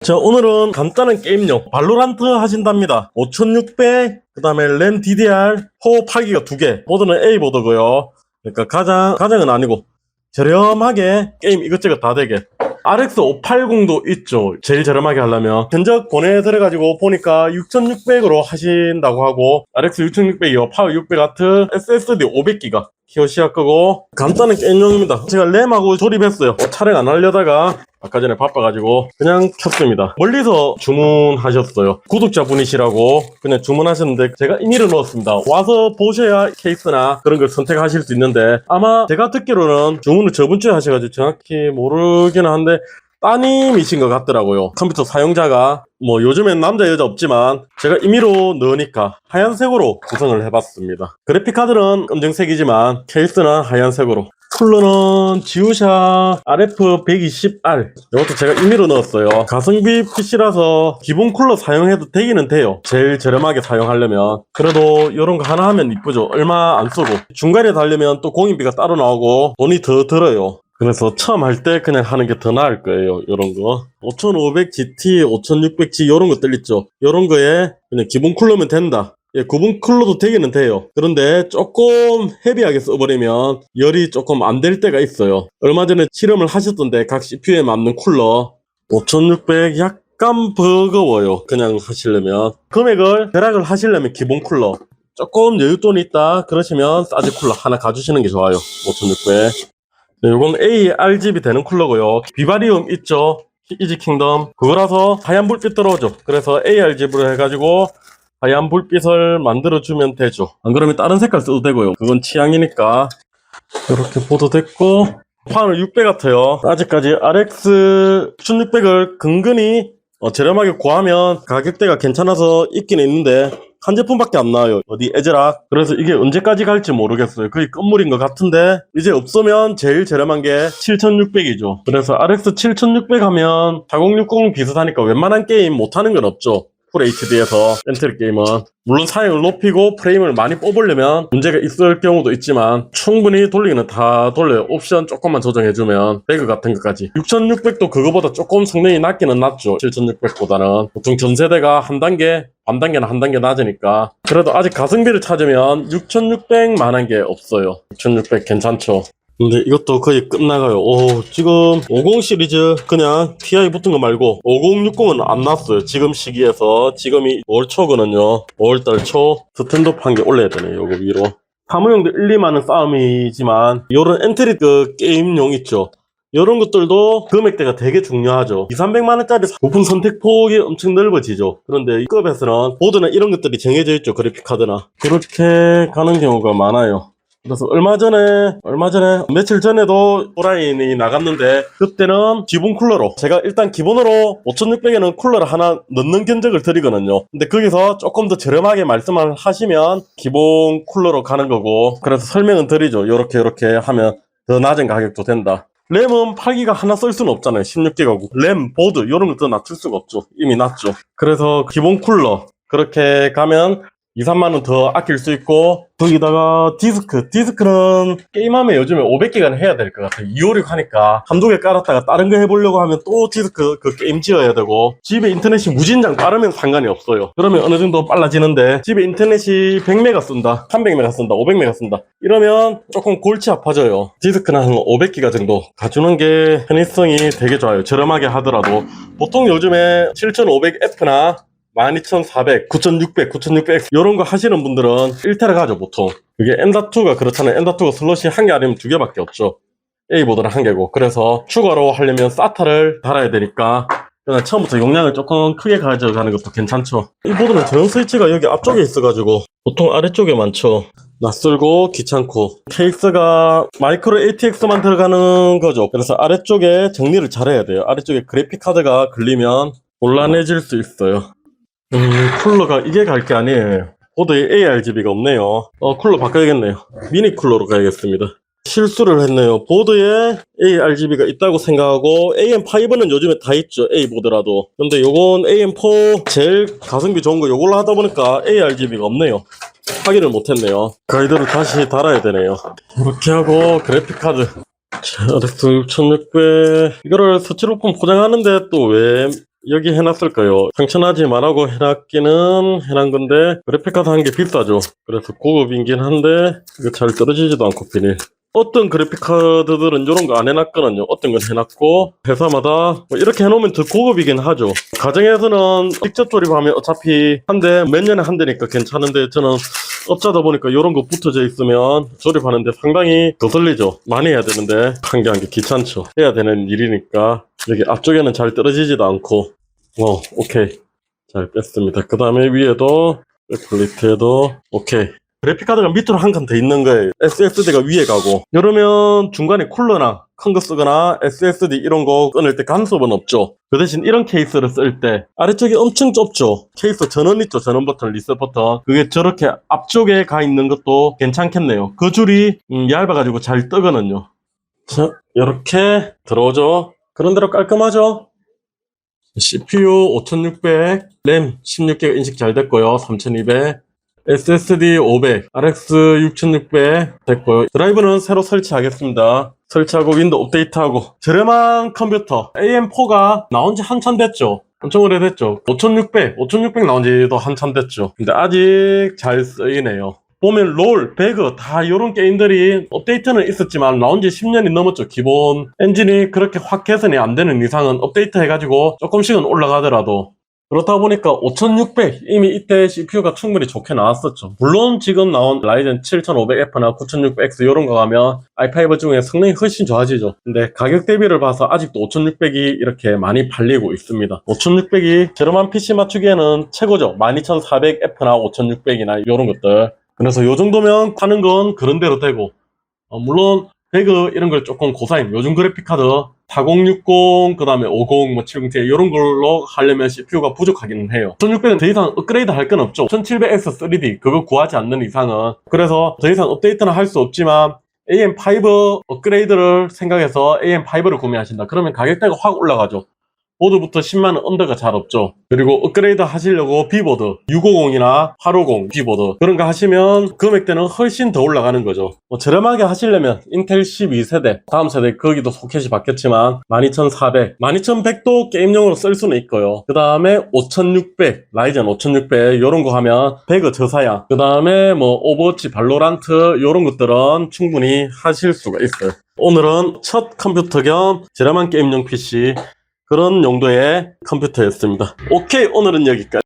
자, 오늘은 간단한 게임용 발로란트 하신답니다. 5600, 그 다음에 램 DDR, 포 8기가 2개, 보드는 A 보드고요. 그러니까 가장은 아니고 저렴하게 게임 이것저것 다 되게. RX 580도 있죠. 제일 저렴하게 하려면. 견적 보내드려가지고 보니까 6600으로 하신다고 하고, RX 6600이요. 파워 600W, SSD 500기가. 키오시아 끄고 간단한 게임용입니다. 제가 램하고 조립했어요. 촬영 안 하려다가 아까 전에 바빠가지고 그냥 켰습니다. 멀리서 주문하셨어요. 구독자분이시라고 그냥 주문하셨는데 제가 임의를 넣었습니다. 와서 보셔야 케이스나 그런 걸 선택하실 수 있는데, 아마 제가 듣기로는 주문을 저번 주에 하셔가지고 정확히 모르기는 한데 따님이신 것 같더라고요. 컴퓨터 사용자가 뭐 요즘엔 남자 여자 없지만 제가 임의로 넣으니까 하얀색으로 구성을 해봤습니다. 그래픽카드는 검정색이지만 케이스는 하얀색으로. 쿨러는 지우샤 RF120R, 이것도 제가 임의로 넣었어요. 가성비 PC라서 기본 쿨러 사용해도 되기는 돼요. 제일 저렴하게 사용하려면. 그래도 이런 거 하나 하면 이쁘죠. 얼마 안 쓰고. 중간에 달려면 또 공인비가 따로 나오고 돈이 더 들어요. 그래서 처음 할 때 그냥 하는 게 더 나을 거예요. 요런 거 5500GT, 5600G 요런 것들 있죠. 요런 거에 그냥 기본 쿨러면 된다. 예, 기본 쿨러도 되기는 돼요. 그런데 조금 헤비하게 써버리면 열이 조금 안 될 때가 있어요. 얼마 전에 실험을 하셨던데 각 CPU에 맞는 쿨러 5600 약간 버거워요. 그냥 하시려면. 금액을 절약을 하시려면 기본 쿨러, 조금 여윳돈이 있다 그러시면 싸지 쿨러 하나 가주시는 게 좋아요. 5600. 네, 이건 ARGB 되는 쿨러고요. 비바리움 있죠? 이지킹덤. 그거라서 하얀 불빛 들어오죠. 그래서 ARGB로 해가지고 하얀 불빛을 만들어주면 되죠. 안 그러면 다른 색깔 써도 되고요. 그건 취향이니까. 이렇게 보도 됐고, 파워는 600 같아요. 아직까지 RX 1600을 근근히 저렴하게 구하면 가격대가 괜찮아서 있긴 있는데 한 제품밖에 안 나와요. 어디 에즈락. 그래서 이게 언제까지 갈지 모르겠어요. 거의 끝물인 것 같은데 이제 없으면 제일 저렴한 게 7600이죠. 그래서 RX 7600 하면 4060 비슷하니까 웬만한 게임 못하는 건 없죠. 풀 HD에서 엔트리 게임은. 물론 사양을 높이고 프레임을 많이 뽑으려면 문제가 있을 경우도 있지만 충분히 돌리기는 다 돌려요. 옵션 조금만 조정해주면. 배그 같은 것까지. 6600도 그거보다 조금 성능이 낮기는 낮죠. 7600보다는. 보통 전세대가 한 단계, 반 단계나 한 단계 낮으니까. 그래도 아직 가성비를 찾으면 6600만한 게 없어요. 6600 괜찮죠. 근데 이것도 거의 끝나가요. 오, 지금 50 시리즈 그냥 TI 붙은 거 말고 5060은 안 났어요. 지금 시기에서. 지금이 5월 초거든요. 5월달 초. 스탠드업 한 개 올려야 되네요. 요거 위로. 사무용도 1, 2만원 싸움이지만 요런 엔트리 그 게임용 있죠. 요런 것들도 금액대가 되게 중요하죠. 2, 300만원짜리 부품 선택폭이 엄청 넓어지죠. 그런데 이 급에서는 보드나 이런 것들이 정해져 있죠. 그래픽카드나. 그렇게 가는 경우가 많아요. 그래서 얼마 전에 며칠 전에도 오라인이 나갔는데 그때는 기본 쿨러로 제가 일단 기본으로 5600에는 쿨러를 하나 넣는 견적을 드리거든요. 근데 거기서 조금 더 저렴하게 말씀을 하시면 기본 쿨러로 가는 거고, 그래서 설명은 드리죠. 요렇게 하면 더 낮은 가격도 된다. 램은 8기가 하나 쓸 수는 없잖아요. 16기가고 램, 보드 이런 것도 낮출 수가 없죠. 이미 낮죠. 그래서 기본 쿨러 그렇게 가면 2, 3만원 더 아낄 수 있고, 거기다가 디스크는 게임하면 요즘에 500기가는 해야 될 것 같아요. 256 하니까 한두 개 깔았다가 다른 거 해보려고 하면 또 디스크 그 게임 지어야 되고, 집에 인터넷이 무진장 빠르면 상관이 없어요. 그러면 어느 정도 빨라지는데 집에 인터넷이 100메가 쓴다, 300메가 쓴다, 500메가 쓴다 이러면 조금 골치 아파져요. 디스크는 한 500기가 정도 가주는 게 편의성이 되게 좋아요. 저렴하게 하더라도. 보통 요즘에 7500F나 12400, 9600, 9600X 이런 거 하시는 분들은 1테라 가죠 보통. 그게 M.2가 그렇잖아요. M.2가 슬롯이 한 개 아니면 두 개밖에 없죠. A보드는 한 개고. 그래서 추가로 하려면 SATA를 달아야 되니까 그냥 처음부터 용량을 조금 크게 가져가는 것도 괜찮죠. 이 보드는 전용 스위치가 여기 앞쪽에 있어가지고 보통 아래쪽에 많죠. 낯설고 귀찮고. 케이스가 마이크로 ATX만 들어가는 거죠. 그래서 아래쪽에 정리를 잘 해야 돼요. 아래쪽에 그래픽카드가 걸리면 곤란해질 수 있어요. 쿨러가 이게 갈 게 아니에요. 보드에 ARGB가 없네요. 쿨러 바꿔야겠네요. 미니 쿨러로 가야겠습니다. 실수를 했네요. 보드에 ARGB가 있다고 생각하고, AM5는 요즘에 다 있죠. A보드라도. 근데 요건 AM4 제일 가성비 좋은 거 요걸로 하다 보니까 ARGB가 없네요. 확인을 못했네요. 가이드를 다시 달아야 되네요. 이렇게 하고 그래픽카드 RX 6600 이거를 서치로품 포장하는데 또 왜 여기 해놨을 거예요. 상처나지 말라고 해놨기는 해놓은 건데 그래픽카드 한 게 비싸죠. 그래서 고급이긴 한데 이거 잘 떨어지지도 않고 비닐. 어떤 그래픽카드들은 이런 거 안 해놨거든요. 어떤 건 해놨고 회사마다 뭐 이렇게 해놓으면 더 고급이긴 하죠. 가정에서는 직접 조립하면 어차피 한 대 몇 년에 한 대니까 괜찮은데 저는 업자다 보니까 이런 거 붙어져 있으면 조립하는데 상당히 거슬리죠. 많이 해야 되는데 한 개 한 개 귀찮죠. 해야 되는 일이니까. 여기 앞쪽에는 잘 떨어지지도 않고 오케이 잘 뺐습니다. 그 다음에 위에도 플레이트에도 오케이. 그래픽카드가 밑으로 한 칸 더 있는 거예요. SSD가 위에 가고 이러면 중간에 쿨러나 큰 거 쓰거나 SSD 이런 거 끊을 때 간섭은 없죠. 그 대신 이런 케이스를 쓸 때 아래쪽이 엄청 좁죠. 케이스 전원 있죠. 전원 버튼, 리셋 버튼. 그게 저렇게 앞쪽에 가 있는 것도 괜찮겠네요. 그 줄이 얇아가지고 잘 뜨거든요. 자, 이렇게 들어오죠. 그런대로 깔끔하죠. CPU 5600, 램 16개가 인식 잘 됐고요. 3200, SSD 500, RX 6600 됐고요. 드라이브는 새로 설치하겠습니다. 설치하고 윈도우 업데이트하고 저렴한 컴퓨터 AM4가 나온 지 한참 됐죠. 엄청 오래됐죠. 5600 나온 지도 한참 됐죠. 근데 아직 잘 쓰이네요. 보면 롤, 배그 다 이런 게임들이 업데이트는 있었지만 나온 지 10년이 넘었죠. 기본 엔진이 그렇게 확 개선이 안 되는 이상은 업데이트 해가지고 조금씩은 올라가더라도 그렇다 보니까 5600 이미 이때 CPU가 충분히 좋게 나왔었죠. 물론 지금 나온 라이젠 7500F나 9600X 이런 거 가면 i5 중에 성능이 훨씬 좋아지죠. 근데 가격 대비를 봐서 아직도 5600이 이렇게 많이 팔리고 있습니다. 5600이 저렴한 PC 맞추기에는 최고죠. 12400F나 5600이나 이런 것들. 그래서 요 정도면 파는 건 그런 대로 되고 물론 배그 이런 걸 조금 고사임. 요즘 그래픽카드 4060, 그 다음에 50, 70Ti 이런 걸로 하려면 CPU가 부족하기는 해요. 1600은 더 이상 업그레이드 할 건 없죠. 1700X 3D 그거 구하지 않는 이상은. 그래서 더 이상 업데이트는 할 수 없지만 AM5 업그레이드를 생각해서 AM5를 구매하신다. 그러면 가격대가 확 올라가죠. 보드부터 10만원 언더가 잘 없죠. 그리고 업그레이드 하시려고 B보드 650이나 850 B보드 그런 거 하시면 금액대는 훨씬 더 올라가는 거죠. 저렴하게 하시려면 인텔 12세대 다음 세대 거기도 소켓이 바뀌었지만 12400, 12100도 게임용으로 쓸 수는 있고요. 그 다음에 5600, 라이젠 5600 이런 거 하면 배그 저사양 그 다음에 뭐 오버워치, 발로란트 이런 것들은 충분히 하실 수가 있어요. 오늘은 첫 컴퓨터 겸 저렴한 게임용 PC 그런 용도의 컴퓨터였습니다. 오케이, 오늘은 여기까지.